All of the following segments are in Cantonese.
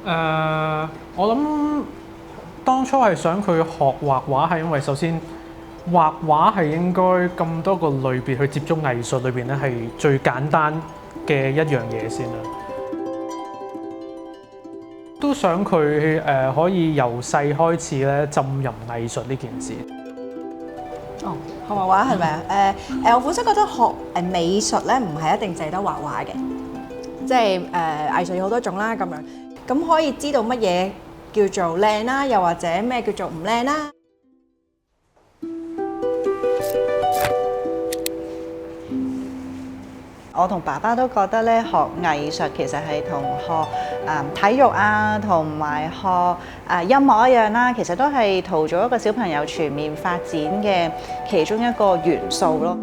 我諗當初係想佢學畫畫，係因為首先畫畫係應該咁多個類別去接觸藝術裏邊咧，係最簡單嘅一樣嘢先啦。都想佢可以由細開始咧浸淫藝術呢件事。哦，學畫畫係咪啊？我本身覺得學美術咧，唔係一定淨係得畫畫嘅，即係藝術有好多種啦咁樣。咁可以知道乜嘢叫做靚啦，又或者咩叫做唔靚啦。我同爸爸都覺得咧，學藝術其實係同學體育啊，同埋學音樂一樣啦。其實都係陶造一個小朋友全面發展嘅其中一個元素咯。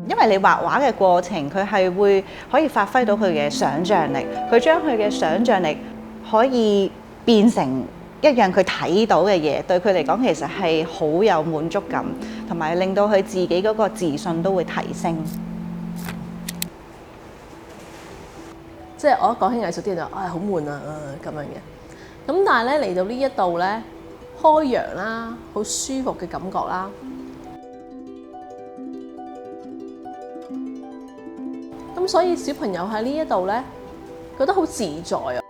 因為你畫畫嘅過程，佢係可以發揮到佢嘅想像力，佢將佢嘅想像力可以變成一樣佢睇到嘅嘢，對佢嚟講其實係好有滿足感，同埋令到佢自己嗰個自信都會提升。即係我一講起藝術啲人就好悶啊咁樣嘅，咁但係咧嚟到呢一度咧，開揚啦，好舒服嘅感覺啦，咁所以小朋友喺呢一度咧覺得好自在啊！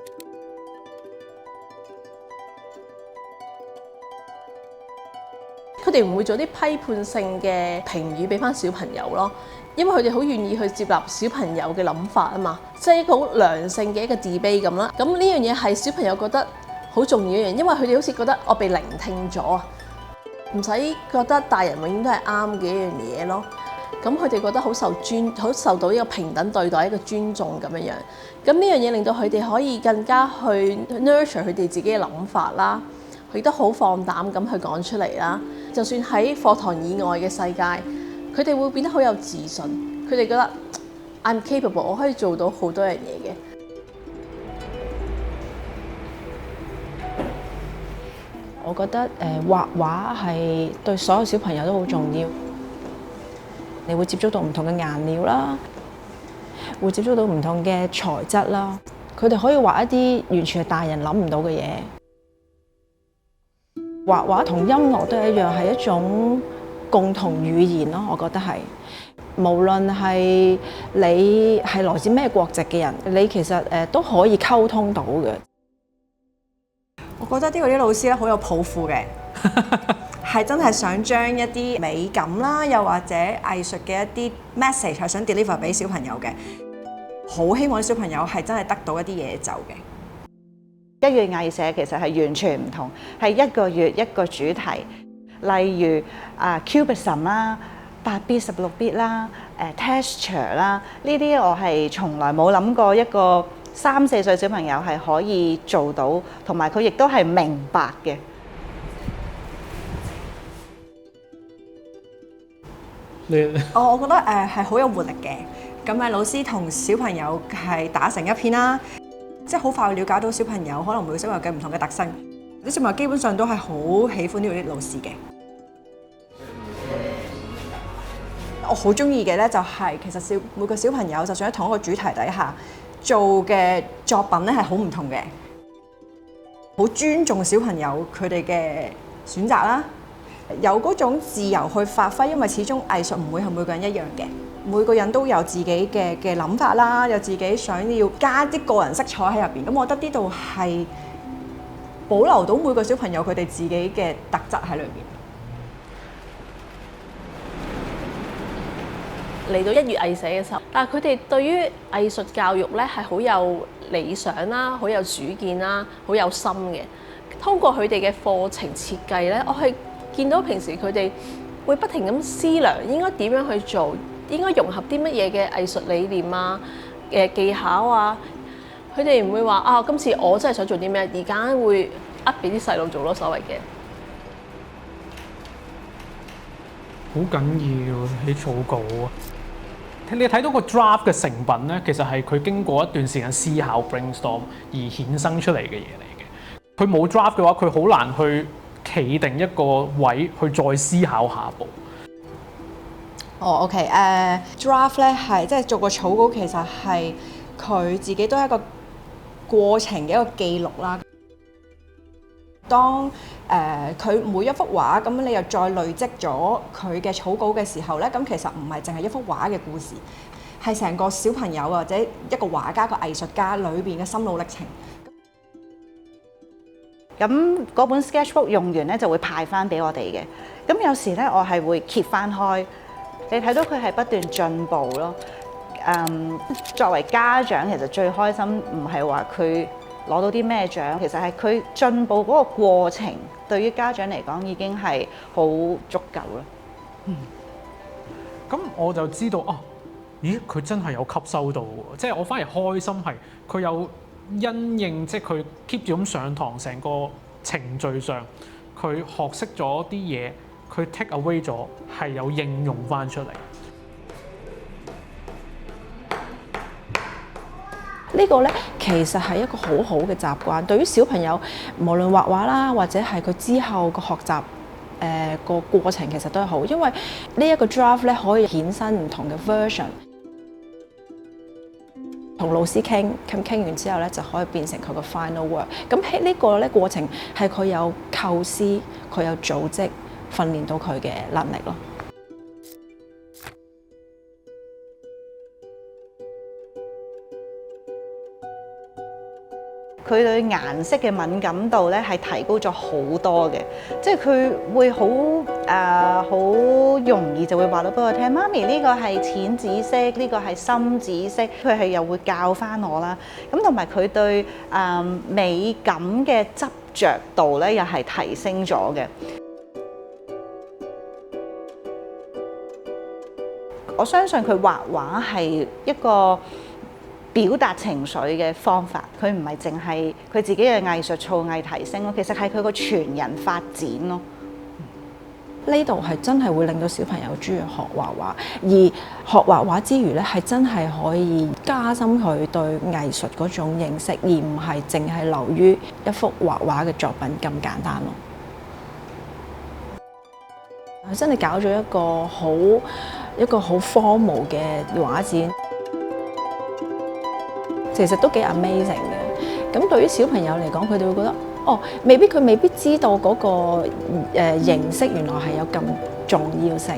佢哋唔會做啲批判性嘅評語俾翻小朋友咯。因為佢哋好願意去接納小朋友嘅諗法啊嘛，即係一個好良性嘅一個 debate 咁啦。咁呢樣嘢係小朋友覺得好重要一樣，因為佢哋好似覺得我被聆聽咗啊，唔使覺得大人永遠都係啱嘅一樣嘢咯。咁佢哋覺得好受到一個平等對待，一個尊重咁樣樣。咁呢樣嘢令到佢哋可以更加去 nurture 佢哋自己嘅諗法啦，佢亦都好放膽咁去講出嚟啦。就算喺課堂以外嘅世界，佢哋會變得好有自信，佢哋覺得 I'm capable， 我可以做到好多樣嘢嘅。我覺得畫畫係對所有小朋友都好重要。你會接觸到唔同嘅顏料啦，會接觸到唔同嘅材質啦。佢哋可以畫一啲完全係大人諗唔到嘅嘢。畫畫同音樂都係一樣，係一種共同語言咯，我覺得係，無論係你係來自咩國籍嘅人，你其實都可以溝通到嘅。我覺得呢個啲老師咧好有抱負嘅，係真係想將一啲美感啦，又或者藝術嘅一啲 message 係想 deliver 俾小朋友嘅，好希望小朋友係真係得到一啲嘢走嘅。一月藝社其實係完全唔同，係一個月一個主題。例如Cubism 啦、8bit、16bit 啦、texture 啦，呢啲我係從來冇諗過一個3、4歲小朋友係可以做到，同埋佢亦都係明白嘅。我覺得係好有活力嘅。咁老師同小朋友係打成一片啦，即係好快了解到小朋友可能每個小朋友嘅唔同嘅特性。啲小朋友基本上都係好喜歡呢個啲老師嘅。我好中意嘅咧就係其實每個小朋友就算喺同一個主題底下做嘅作品咧係好唔同嘅，好尊重小朋友佢哋嘅選擇啦，有嗰種自由去發揮，因為始終藝術唔會係每個人一樣嘅，每個人都有自己嘅諗法啦，有自己想要加啲個人色彩喺入邊。咁我覺得呢度係保留到每個小朋友佢哋自己嘅特質喺裏邊。嚟到1月藝社嘅時候，但係佢哋對於藝術教育咧係好有理想啦，好有主見啦，好有心嘅。通過佢哋嘅課程設計咧，我係見到平時佢哋會不停咁思量應該點樣去做，應該融合啲乜嘢嘅藝術理念啊、技巧啊。佢哋唔會話今次我真係想做啲咩，而家會俾啲細路做咯，所謂嘅。好緊要起草稿啊！你睇到個 draft 嘅成品咧，其實係佢經過一段時間思考 brainstorm 而衍生出嚟嘅嘢嚟嘅。佢冇 draft 嘅話，佢好難去企定一個位去再思考下一步。OK，draft 咧係即係做個草稿，其實係佢自己都係一個過程嘅一個記錄啦。當佢每一幅畫咁，你又再累積咗佢嘅草稿嘅時候咧，咁其實唔係淨係一幅畫嘅故事，係成個小朋友或者一個畫家、個藝術家裏邊嘅心路歷程。咁嗰本 sketchbook 用完咧，就會派翻俾我哋嘅。咁有時咧，我係會揭翻開，你睇到佢係不斷進步咯。作為家長，其實最開心唔係話佢攞到啲咩獎，其實係佢進步嗰個過程，對於家長嚟講已經係好足夠啦。咁我就知道哦，咦，佢真係有吸收到喎，即係我反而開心係佢有因應，即係佢 keep 住咁上堂，成個程序上佢學識咗啲嘢，佢 take away 咗，係有應用翻出嚟。呢個咧其實係一個好好嘅習慣，對於小朋友無論畫畫啦，或者係佢之後個學習個過程，其實都係好，因為呢一個 draft 咧可以衍生唔同嘅 version， 同老師傾完之後咧就可以變成佢個 final work。咁喺呢個咧過程係佢有構思，佢有組織，訓練到佢嘅能力咯。佢對顏色嘅敏感度咧係提高咗好多嘅，即係佢會好容易就會話到俾我聽，媽咪呢個係淺紫色，呢個係深紫色，佢係又會教翻我啦。咁同埋佢對美感嘅執着度咧又係提升咗嘅。我相信佢畫畫係一個表達情緒嘅方法，佢唔係淨係佢自己嘅藝術造詣提升咯，其實係佢個全人發展咯。呢度係真係會令到小朋友中意學畫畫，而學畫畫之餘咧，係真係可以加深佢對藝術嗰種認識，而唔係淨係流於一幅畫畫嘅作品咁簡單咯。佢真係搞咗一個好formal嘅畫展。其實都幾 amazing 嘅，咁對於小朋友嚟講，佢哋會覺得哦，佢未必知道嗰個形式原來係有咁重要性，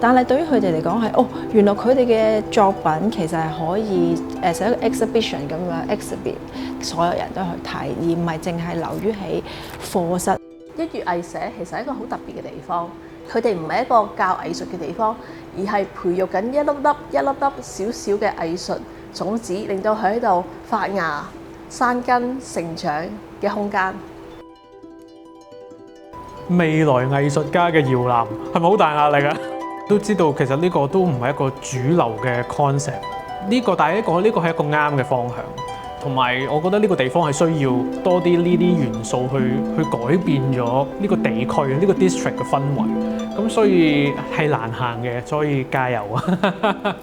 但係對於佢哋嚟講係哦，原來佢哋嘅作品其實係可以成一個 exhibition 咁樣 exhibit， 所有人都去睇，而唔係淨係留於喺課室。一月藝社其實係一個好特別嘅地方，佢哋唔係一個教藝術嘅地方，而係培育緊一粒粒小小嘅藝術種子，令到佢喺度發芽、生根、成長嘅空間。未來藝術家嘅搖籃係咪好大壓力啊？都知道其實呢個都唔係一個主流嘅 concept，但係呢個係一個啱嘅方向。同埋我覺得呢個地方係需要多啲呢啲元素去改變咗呢個地區呢個 district 嘅氛圍。咁所以係難行嘅，所以加油啊！